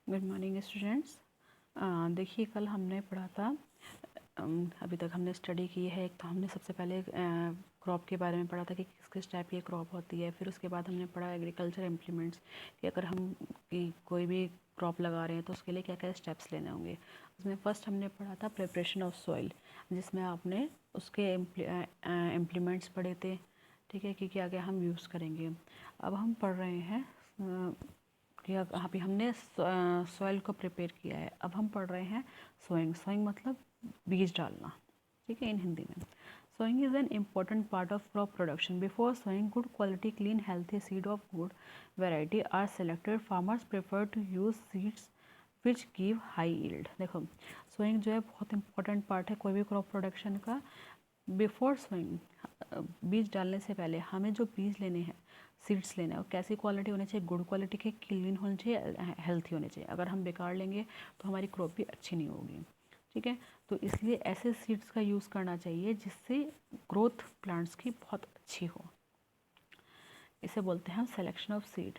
Good morning students. देखिए कल हमने पढ़ा था, अभी तक हमने स्टडी की है। एक तो हमने सबसे पहले क्रॉप के बारे में पढ़ा था कि किस किस टाइप की क्रॉप होती है। फिर उसके बाद हमने पढ़ा एग्रीकल्चर इम्प्लीमेंट्स कि अगर हम कोई भी क्रॉप लगा रहे हैं तो उसके लिए क्या क्या स्टेप्स लेने होंगे। उसमें फर्स्ट हमने पढ़ा था प्रिपरेशन ऑफ सॉइल, जिसमें आपने उसके इम्प्लीमेंट्स पढ़े थे। ठीक है, कि क्या क्या हम यूज़ करेंगे। अब हम पढ़ रहे हैं कि अभी हमने सॉइल को प्रिपेयर किया है। अब हम पढ़ रहे हैं सोइंग। सोइंग मतलब बीज डालना, ठीक है, इन हिंदी में। Sowing is an important part of crop production. Before sowing, good quality clean healthy seed of good variety are selected. Farmers prefer to use seeds which give high yield. देखो, sowing जो है बहुत important part है कोई भी crop production का। Before sowing, बीज डालने से पहले हमें जो बीज लेने हैं, सीड्स लेना है, और कैसी क्वालिटी होनी चाहिए, गुड क्वालिटी के, क्लीन होनी चाहिए, हेल्थी होनी चाहिए। अगर हम बेकार लेंगे तो हमारी क्रॉप भी अच्छी नहीं होगी। ठीक है, तो इसलिए ऐसे सीड्स का यूज़ करना चाहिए जिससे ग्रोथ प्लांट्स की बहुत अच्छी हो। इसे बोलते हैं हम selection of seed.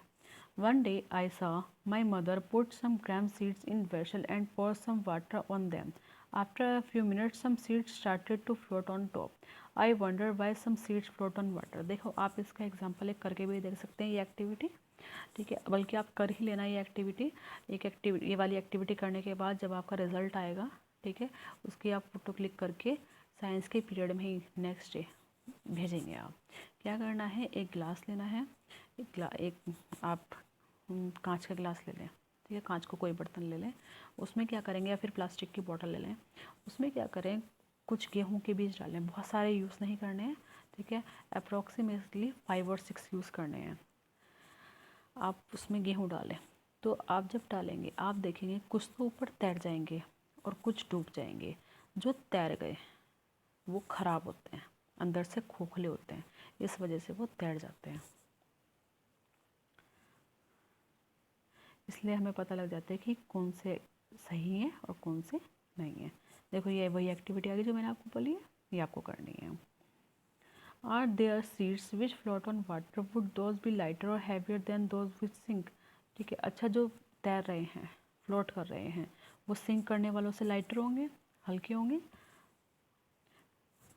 One day I saw my mother put some gram seeds in vessel and pour some water on them. After a few minutes, some seeds started to float on top. I wondered why some seeds float on water. देखो, आप इसका example एक करके भी देख सकते हैं ये एक्टिविटी। ठीक है, बल्कि आप कर ही लेना ये एक्टिविटी। ये वाली एक्टिविटी करने के बाद जब आपका रिजल्ट आएगा, ठीक है, उसकी आप फोटो क्लिक करके साइंस के पीरियड में ही नेक्स्ट डे भेजेंगे। आप क्या करना है, एक ग्लास लेना है, एक आप कांच का गिलास ले लें। ठीक है, कांच को कोई बर्तन ले लें। उसमें क्या करेंगे, या फिर प्लास्टिक की बोतल ले लें। उसमें क्या करें, कुछ गेहूं के बीज डालें। बहुत सारे यूज़ नहीं करने हैं, ठीक है, अप्रॉक्सीमेटली 5 और 6 यूज़ करने हैं। आप उसमें गेहूं डालें, तो आप जब डालेंगे आप देखेंगे कुछ तो ऊपर तैर जाएंगे और कुछ डूब जाएंगे। जो तैर गए वो ख़राब होते हैं, अंदर से खोखले होते हैं, इस वजह से वो तैर जाते हैं। इसलिए हमें पता लग जाता है कि कौन से सही हैं और कौन से नहीं हैं। देखो, ये वही एक्टिविटी आ गई जो मैंने आपको बोली है, ये आपको करनी है। Are there seeds which float on water, would those be lighter और heavier than those which sink. ठीक है, अच्छा, जो तैर रहे हैं, फ्लोट कर रहे हैं, वो सिंक करने वालों से लाइटर होंगे, हल्के होंगे।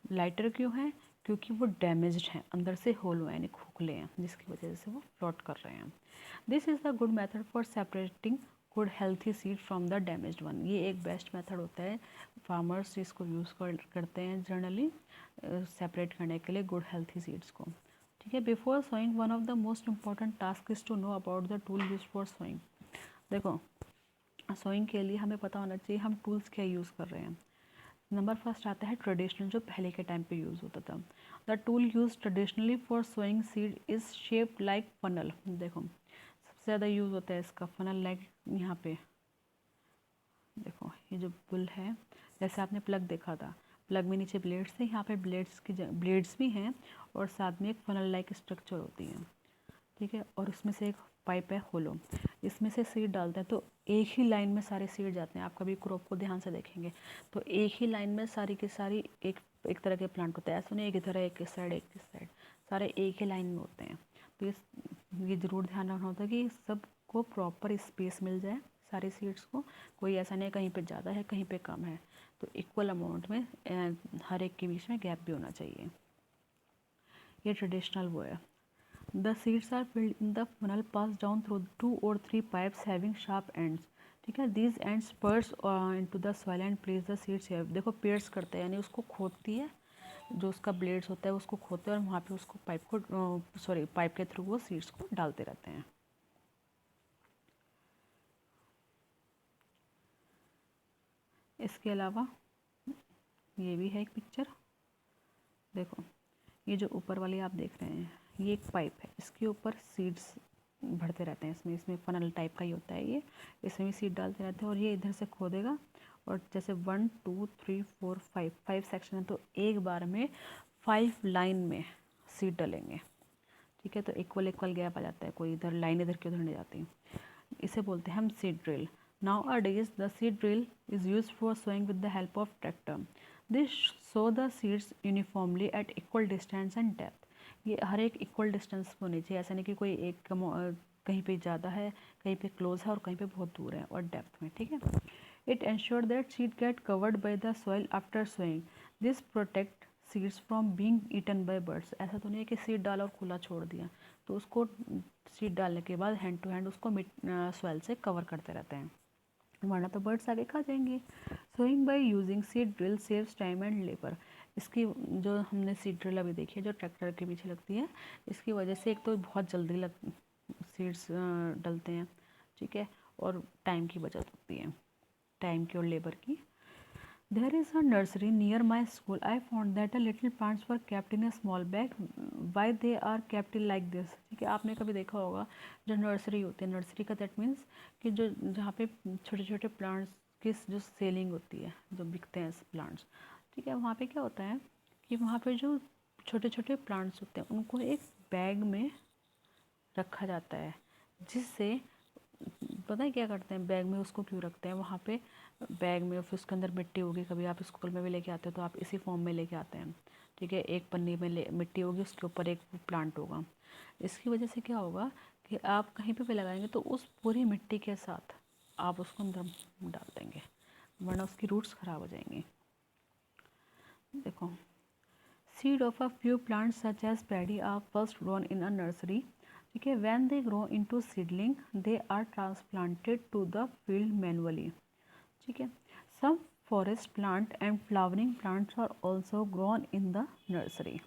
लाइटर क्यों है, क्योंकि वो डैमेज्ड हैं, अंदर से होल हुए यानी खोखले हैं, जिसकी वजह से वो फ्लोट कर रहे हैं। This is the good method for separating good healthy seed from the damaged one. ये एक बेस्ट मेथड होता है, फार्मर्स इसको यूज़ करते हैं जनरली सेपरेट करने के लिए गुड हेल्थी सीड्स को। ठीक है, before sowing one of the most important task is to know about the tool use for sowing. देखो, सोइंग के लिए हमें पता होना चाहिए हम टूल्स क्या यूज़ कर रहे हैं। नंबर फर्स्ट आता है ट्रेडिशनल, जो पहले के टाइम पे यूज़ होता था। The tool use traditionally for sowing seed is shaped like funnel. देखो, सबसे ज़्यादा यूज़ होता है इसका फनल लाइक। यहाँ पे देखो, ये जो बुल है, जैसे आपने प्लग देखा था, प्लग में नीचे ब्लेड्स थे, यहाँ पे ब्लेड्स भी हैं और साथ में एक फनल लाइक स्ट्रक्चर होती है। ठीक है, और उसमें से एक पाइप है होलो, इसमें से सीड डालते हैं तो एक ही लाइन में सारे सीड जाते हैं। आप कभी क्रॉप को ध्यान से देखेंगे तो एक ही लाइन में सारी की सारी एक तरह के प्लांट होते हैं। ऐसा नहीं एक इधर है एक इस साइड एक इस साइड, सारे एक ही लाइन में होते हैं। तो ये ज़रूर ध्यान रखना होता है कि सबको प्रॉपर स्पेस मिल जाए सारे सीड्स को। कोई ऐसा नहीं कहीं पे ज़्यादा है कहीं पे कम है, तो इक्वल अमाउंट में हर एक के बीच में गैप भी होना चाहिए। ये ट्रेडिशनल वो है। The seeds are filled in the funnel passed down through 2 or 3 pipes having sharp ends. ठीक है, these ends pierce into the soil and place the seeds here. देखो, pierce करते हैं यानी उसको खोदती है, जो उसका ब्लेड्स होता है उसको खोदते हैं और वहाँ पे उसको पाइप के थ्रू वो सीड्स को डालते रहते हैं। इसके अलावा ये भी है एक पिक्चर। देखो, ये जो ऊपर वाली आप देख रहे हैं ये एक पाइप है, इसके ऊपर सीड्स भरते रहते हैं। इसमें फनल टाइप का ही होता है ये, इसमें भी सीड डालते रहते हैं और ये इधर से खोदेगा और जैसे 1 2 3 4 5 सेक्शन है तो एक बार में 5 लाइन में सीड डालेंगे। ठीक है, तो इक्वल गैप आ जाता है, कोई इधर लाइन इधर की उधर नहीं जाती। इसे बोलते हैं हम seed drill. Nowadays the seed drill is use for sowing with the help of tractor. This sow the seeds uniformly at equal distance and depth. ये हर एक इक्वल डिस्टेंस होनी चाहिए, ऐसा नहीं कि कोई एक कहीं पे ज़्यादा है, कहीं पे क्लोज है और कहीं पे बहुत दूर है और डेप्थ में, ठीक है। It ensure that seed get covered by the soil after sowing, this protect seeds from being eaten by birds. ऐसा तो नहीं है कि सीड डाला और खुला छोड़ दिया, तो उसको सीड डालने के बाद हैंड टू हैंड उसको सॉइल से कवर करते रहते हैं, वरना तो बर्ड्स आगे खा जाएंगे। Sowing by using seed drill saves time and labour. इसकी जो हमने सीड ड्रिल अभी देखी है जो ट्रैक्टर के पीछे लगती है, इसकी वजह से एक तो बहुत जल्दी सीड्स डलते हैं, ठीक है, और टाइम की बचत होती है, टाइम की और लेबर की। There is a nursery near my school. I found that a little plants were kept in a small bag. Why they are kept like this? ठीक है, आपने कभी देखा होगा जो नर्सरी होती है, नर्सरी का दैट मीन्स कि जो जहाँ पे छोटे छोटे प्लांट्स की जो सेलिंग होती है, जो बिकते हैं प्लांट्स, ठीक है, वहाँ पे क्या होता है कि वहाँ पे जो छोटे छोटे प्लांट्स होते हैं उनको एक बैग में रखा जाता है, जिससे पता है क्या करते हैं, बैग में उसको क्यों रखते हैं वहाँ पे, बैग में फिर उसके अंदर मिट्टी होगी, कभी आप स्कूल में भी लेके आते हो तो आप इसी फॉर्म में लेके आते हैं, ठीक है, एक पन्नी में मिट्टी होगी, उसके ऊपर एक प्लांट होगा। इसकी वजह से क्या होगा कि आप कहीं पे भी लगाएंगे तो उस पूरी मिट्टी के साथ आप उसको अंदर डाल देंगे, वरना उसकी रूट्स ख़राब हो जाएंगी। देखो, seed of a few plants such as paddy are first grown in a nursery, ठीक है, when they grow into seedling they are transplanted to the field manually, ठीक है। Some forest plant and flowering plants are also grown in the nursery.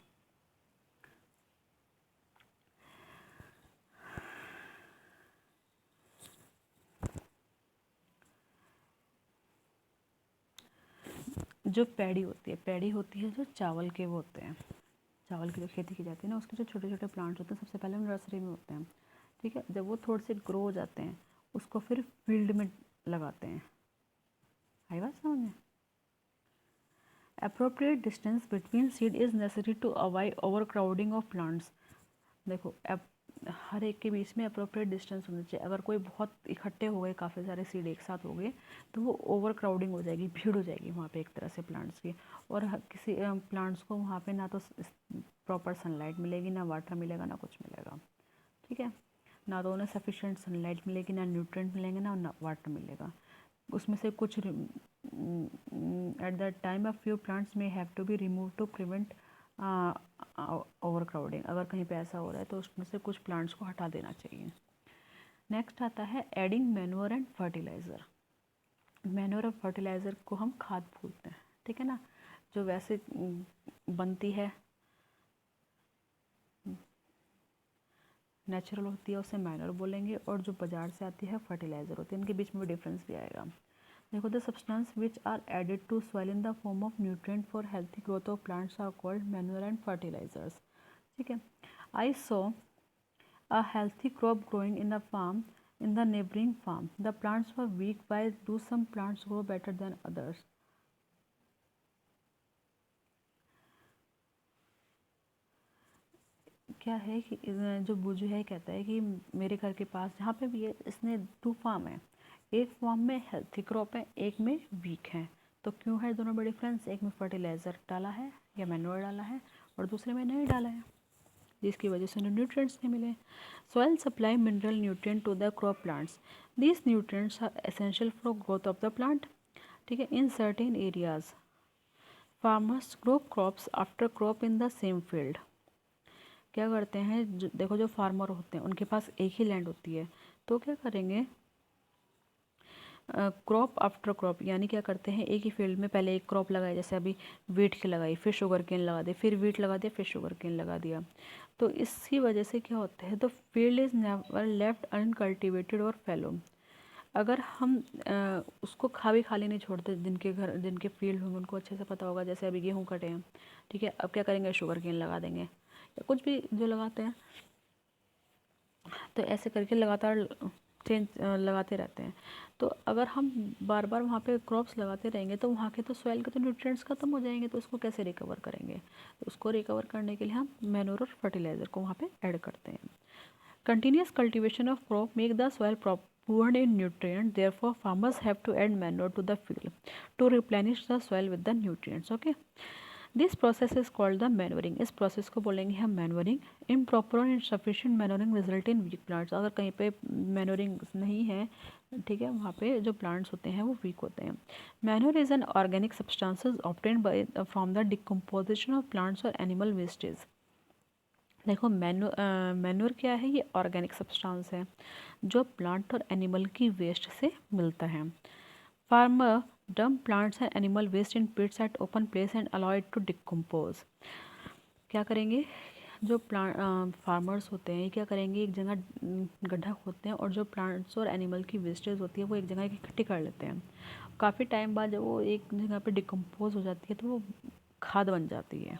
जो paddy होती है जो चावल के वो होते हैं, चावल की जो खेती की जाती है ना, उसके जो छोटे छोटे प्लांट्स होते हैं सबसे पहले नर्सरी में होते हैं, ठीक है, जब वो थोड़े से ग्रो हो जाते हैं उसको फिर फील्ड में लगाते हैं। आई बात समझ में? Appropriate distance between seed is necessary to avoid overcrowding of plants. देखो, हर एक के बीच में अप्रोप्रिएट डिस्टेंस होना चाहिए। अगर कोई बहुत इकट्ठे हो गए, काफ़ी सारे सीड एक साथ हो गए, तो वो ओवर क्राउडिंग हो जाएगी, भीड़ हो जाएगी वहाँ पे एक तरह से प्लांट्स की, और किसी प्लांट्स को वहाँ पे ना तो प्रॉपर सनलाइट मिलेगी, ना वाटर मिलेगा, ना कुछ मिलेगा, ठीक है, ना तो उन्हें सफिशिएंट सनलाइट मिलेगी, ना न्यूट्रिएंट मिलेंगे, ना वाटर मिलेगा। उसमें से कुछ at that time a few plants में have to be remove to prevent overcrowding. अगर कहीं पे ऐसा हो रहा है तो उसमें से कुछ प्लांट्स को हटा देना चाहिए। नेक्स्ट आता है adding manure and fertiliser. Manure और फर्टिलाइज़र को हम खाद बोलते हैं, ठीक है ना, जो वैसे बनती है नेचुरल होती है उसे मैन्योर बोलेंगे, और जो बाज़ार से आती है फर्टिलाइज़र होती है, इनके बीच में भी डिफरेंस भी आएगा। देखो, the substance which are added to soil in the form of nutrient for healthy growth of plants are called manure and fertilisers, ठीक है। I saw a healthy crop growing in a farm in the neighboring farm. The plants were weak. Why do some plants grow better than others? क्या है कि जो बुजू है कहता है कि मेरे घर के पास जहाँ पे भी है इसने 2 फार्म है, एक फार्म में हेल्थी क्रॉप है, एक में वीक है। तो क्यों है दोनों में डिफरेंस? एक में फर्टिलाइज़र डाला है या मैन्योर डाला है और दूसरे में नहीं डाला है, जिसकी वजह से उन्हें न्यूट्रिएंट्स नहीं मिले। Soil supply mineral nutrient to the crop plants. These nutrients are essential for growth of the plant, ठीक है। In certain areas farmers grow crops after crop in the same field. क्या करते हैं, देखो जो फार्मर होते हैं उनके पास एक ही लैंड होती है, तो क्या करेंगे, क्रॉप आफ्टर क्रॉप, यानी क्या करते हैं एक ही फील्ड में पहले एक क्रॉप लगाई, जैसे अभी वीट की लगाई, फिर शुगर केन लगा दी, फिर वीट लगा दिया, फिर शुगर केन लगा दिया। तो इसकी वजह से क्या होता है, the field is never left uncultivated और फैलो। अगर हम उसको खाली नहीं छोड़ते, जिनके फील्ड होंगे उनको अच्छे से पता होगा, जैसे अभी गेहूँ कटे हैं, ठीक है, अब क्या करेंगे, शुगर केन लगा देंगे या कुछ भी जो लगाते हैं, तो ऐसे करके लगातार चेंज लगाते रहते हैं। तो अगर हम बार बार वहाँ पे क्रॉप्स लगाते रहेंगे तो वहाँ के तो सॉइल के तो न्यूट्रिएंट्स खत्म हो जाएंगे, तो उसको कैसे रिकवर करेंगे? तो उसको रिकवर करने के लिए हम मैन्योर और फर्टिलाइज़र को वहाँ पे ऐड करते हैं। Continuous cultivation of crop make the soil poor in nutrient, therefore farmers have to add manure to the field to replenish the soil with the nutrients, okay. This process is called the manuring. इस process को बोलेंगे हम manuring. Improper और insufficient manuring result in weak plants. अगर कहीं पे manuring नहीं है, ठीक है, वहाँ पे जो प्लांट्स होते हैं वो वीक होते हैं। Manure is an organic substances obtained by from the decomposition of plants और एनिमल वेस्टेज। देखो मैन्योर क्या है, ये ऑर्गेनिक सब्सटेंस है जो प्लांट और एनिमल की वेस्ट से मिलता है। Farmer dump plants and animal waste in pits at open place and allow it to decompose. क्या करेंगे, जो प्लांट फार्मर्स होते हैं, क्या करेंगे, एक जगह गड्ढा खोदते हैं और जो प्लांट्स और एनिमल की वेस्टेज होती है वो एक जगह इकट्ठी कर लेते हैं। काफ़ी टाइम बाद जब वो एक जगह पे डिकम्पोज हो जाती है तो वो खाद बन जाती है।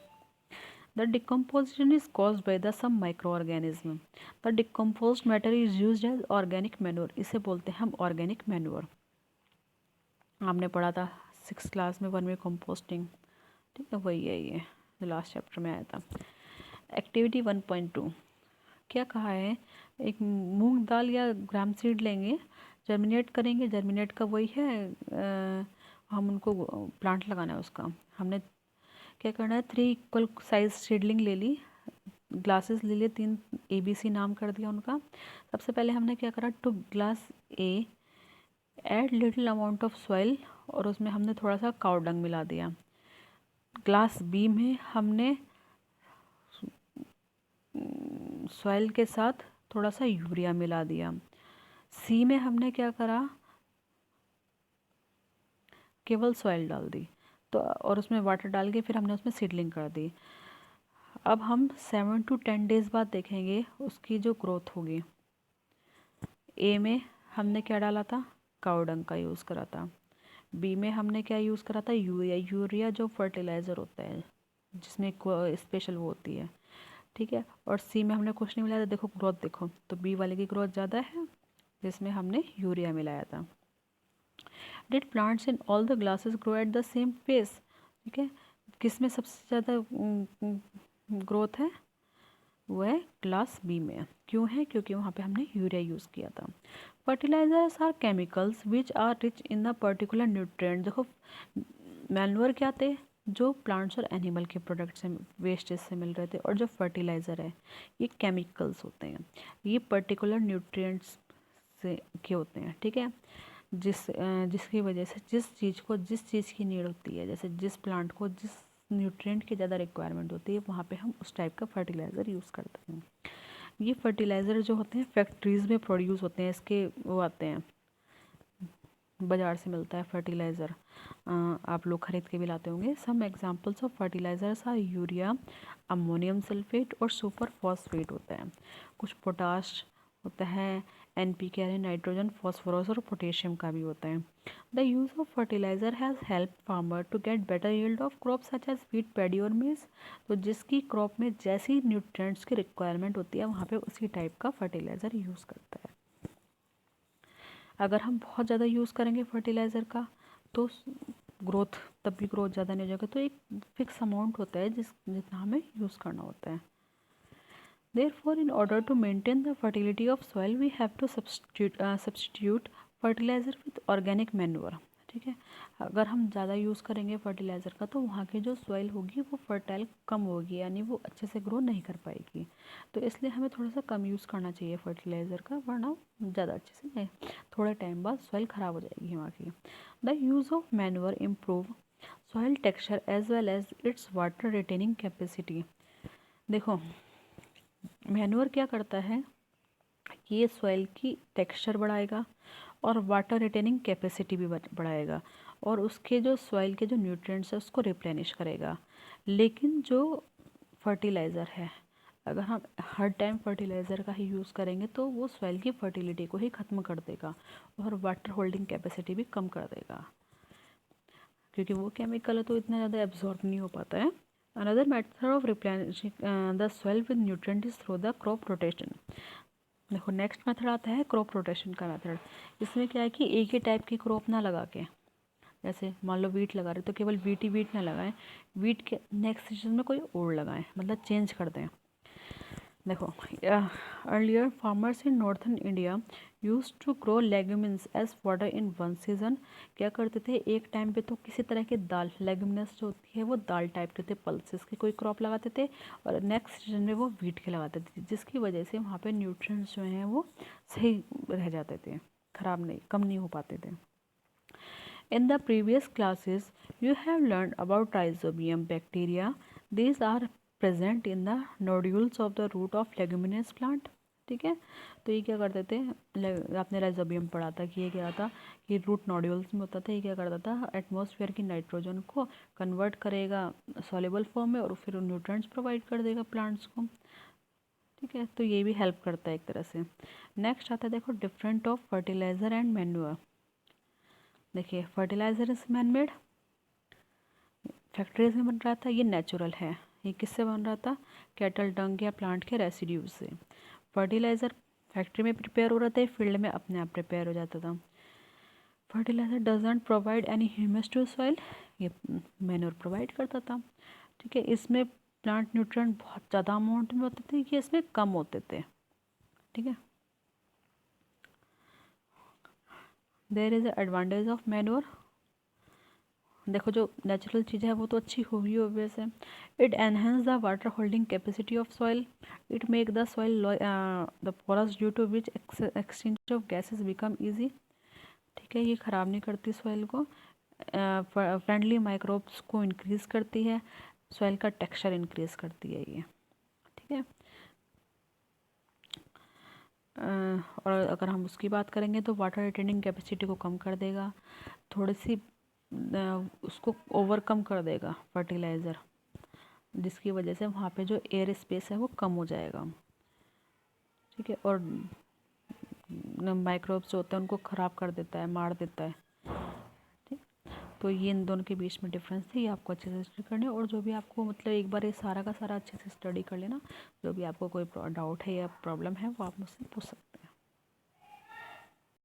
The decomposition is caused by the some microorganism. The decomposed matter is used as organic manure. इसे बोलते हैं हम organic manure। आपने पढ़ा था 6th क्लास में वर्मी कंपोस्टिंग, ठीक है, वही है ये जो लास्ट चैप्टर में आया था। एक्टिविटी 1.2 क्या कहा है, एक मूंग दाल या ग्राम सीड लेंगे, जर्मिनेट करेंगे। जर्मिनेट का वही है, हम उनको प्लांट लगाना है उसका। हमने क्या करना है, 3 इक्वल साइज सीडलिंग ले ली, ग्लासेस ले लिए, 3 ABC नाम कर दिया उनका। सबसे पहले हमने क्या करा, to glass A add little amount of soil, और उसमें हमने थोड़ा सा काउ डंग मिला दिया। ग्लास B में हमने सॉइल के साथ थोड़ा सा यूरिया मिला दिया। C में हमने क्या करा, केवल सॉइल डाल दी, तो और उसमें वाटर डाल के फिर हमने उसमें सीडलिंग कर दी। अब हम 7 to 10 डेज़ बाद देखेंगे उसकी जो ग्रोथ होगी। ए में हमने क्या डाला था, काऊ डंग का यूज़ करा था। बी में हमने क्या यूज़ करा था, यूरिया। यूरिया जो फर्टिलाइज़र होता है जिसमें स्पेशल वो होती है, ठीक है। और सी में हमने कुछ नहीं मिलाया था। देखो ग्रोथ देखो, तो बी वाले की ग्रोथ ज़्यादा है जिसमें हमने यूरिया मिलाया था। Did plants in all the glasses grow at the same pace, ठीक है। किस में सबसे ज़्यादा ग्रोथ है, वो है ग्लास बी में। क्यों है, क्योंकि वहाँ पे हमने यूरिया यूज़ किया था। Fertilisers are chemicals which are rich in the particular nutrient. देखो मैन्योर क्या थे, जो प्लांट्स और एनिमल के प्रोडक्ट से वेस्टेज से मिल रहे थे, और जो फर्टिलाइज़र है ये केमिकल्स होते हैं, ये पर्टिकुलर न्यूट्रिएंट्स से के होते हैं, ठीक है। जिसकी वजह से जिस चीज़ की नीड होती है, जैसे जिस प्लांट को जिस न्यूट्रिएंट की ज़्यादा रिक्वायरमेंट होती है, वहाँ पे हम उस टाइप का फर्टिलाइज़र यूज़ करते हैं। ये फर्टिलाइज़र जो होते हैं फैक्ट्रीज़ में प्रोड्यूस होते हैं, इसके वो आते हैं, बाज़ार से मिलता है फर्टिलाइज़र, आप लोग खरीद के भी लाते होंगे। Some examples of fertilisers are urea, ammonium sulphate और सुपर फॉस्फेट होता है। कुछ पोटाश होता है, NPK यानी नाइट्रोजन, फॉस्फोरस और पोटेशियम का भी होता है। The use of fertiliser has help farmer to get better yield of crop such as wheat, paddy और मेज। तो जिसकी क्रॉप में जैसी न्यूट्रिएंट्स की रिक्वायरमेंट होती है वहाँ पे उसी टाइप का फर्टिलाइज़र यूज़ करता है। अगर हम बहुत ज़्यादा यूज़ करेंगे फर्टिलाइज़र का तो ग्रोथ, तब भी ग्रोथ ज़्यादा नहीं हो जाएगा। तो एक फिक्स अमाउंट होता है जितना हमें यूज़ करना होता है। Therefore, in order to maintain the fertility of soil, we have to substitute fertilizer with organic manure, ठीक है। अगर हम ज़्यादा यूज़ करेंगे फर्टिलाइज़र का तो वहाँ की जो सॉइल होगी वो फर्टाइल कम होगी, यानी वो अच्छे से ग्रो नहीं कर पाएगी। तो इसलिए हमें थोड़ा सा कम यूज़ करना चाहिए फर्टिलाइज़र का, वरना ज़्यादा अच्छे से नहीं, थोड़े टाइम बाद सॉइल ख़राब हो जाएगी वहाँ की। The use of manure improve soil texture as well as its water retaining capacity. देखो मैन्योर क्या करता है कि ये सॉइल की टेक्सचर बढ़ाएगा और वाटर रिटेनिंग कैपेसिटी भी बढ़ाएगा, और उसके जो सॉइल के जो न्यूट्रिएंट्स है उसको रिप्लेनिश करेगा। लेकिन जो फर्टिलाइज़र है, अगर हम हर टाइम फर्टिलाइज़र का ही यूज़ करेंगे तो वो सॉइल की फर्टिलिटी को ही ख़त्म कर देगा और वाटर होल्डिंग कैपेसिटी भी कम कर देगा, क्योंकि वो केमिकल है तो इतना ज़्यादा एब्जॉर्ब नहीं हो पाता है। Another method of replenishing the soil with nutrient is through the crop rotation. देखो नेक्स्ट मेथड आता है क्रॉप रोटेशन का मेथड। इसमें क्या है कि एक ही टाइप की क्रॉप ना लगा के, जैसे मान लो वीट लगा रहे तो केवल वीट ही वीट ना लगाएं, वीट के नेक्स्ट सीजन में कोई और लगाएं, मतलब चेंज कर दें। देखो, earlier farmers in northern India use to grow legumes as fodder in one season. क्या करते थे, एक टाइम पे तो किसी तरह के दाल, लेग्यूमिनस जो होती है वो दाल टाइप के थे, पल्सेस की कोई क्रॉप लगाते थे, और नेक्स्ट सीजन में वो वीट के लगाते थे, जिसकी वजह से वहाँ पे न्यूट्रिएंट्स जो हैं वो सही रह जाते थे, खराब नहीं, कम नहीं हो पाते थे। In the previous classes, you have learned about rhizobium bacteria. These are present in the nodules of the root of leguminous plant. ठीक है, तो ये क्या करते थे, आपने राइजोबियम पढ़ा था कि ये क्या था, कि रूट नोड्यूल्स में होता था। ये क्या करता था, एटमॉस्फेयर की नाइट्रोजन को कन्वर्ट करेगा सॉल्युबल फॉर्म में और फिर न्यूट्रिएंट्स प्रोवाइड कर देगा प्लांट्स को। ठीक है, तो ये भी हेल्प करता है एक तरह से। नेक्स्ट आता है, देखो, different of fertilizer and manure. देखिए, fertilizer is man made, factories में बन रहा था, ये नेचुरल है। ये किससे बन रहा था, कैटल डंग या प्लांट के रेसिड्यूज से। फर्टिलाइज़र फैक्ट्री में प्रिपेयर हो रहा था, फील्ड में अपने आप प्रिपेयर हो जाता था। Fertiliser doesn't provide any humus to soil, ये मैन्योर प्रोवाइड करता था। ठीक है, इसमें प्लांट न्यूट्रिएंट बहुत ज़्यादा अमाउंट में होते थे, ये इसमें कम होते थे। ठीक है, there is advantage of manure. देखो, जो नेचुरल चीज़ है वो तो अच्छी होगी ऑब्वियस है। It enhance the water holding capacity of soil, it make the soil the porous due to which exchange of gases become easy. ठीक है, ये ख़राब नहीं करती सॉइल को, फ्रेंडली माइक्रोब्स को इंक्रीज़ करती है, सॉइल का टेक्सचर इंक्रीज़ करती है ये। ठीक है, और अगर हम उसकी बात करेंगे तो वाटर रिटेनिंग कैपेसिटी को कम कर देगा, थोड़ी सी उसको ओवरकम कर देगा फर्टिलाइज़र, जिसकी वजह से वहाँ पे जो एयर स्पेस है वो कम हो जाएगा। ठीक है, और माइक्रोब्स जो होते हैं उनको ख़राब कर देता है, मार देता है। ठीक, तो ये इन दोनों के बीच में डिफरेंस है, ये आपको अच्छे से स्टडी करना है। और जो भी आपको मतलब एक बार ये सारा का सारा अच्छे से स्टडी कर लेना, जो भी आपको कोई डाउट है या प्रॉब्लम है वो आप मुझसे पूछ सकते हैं।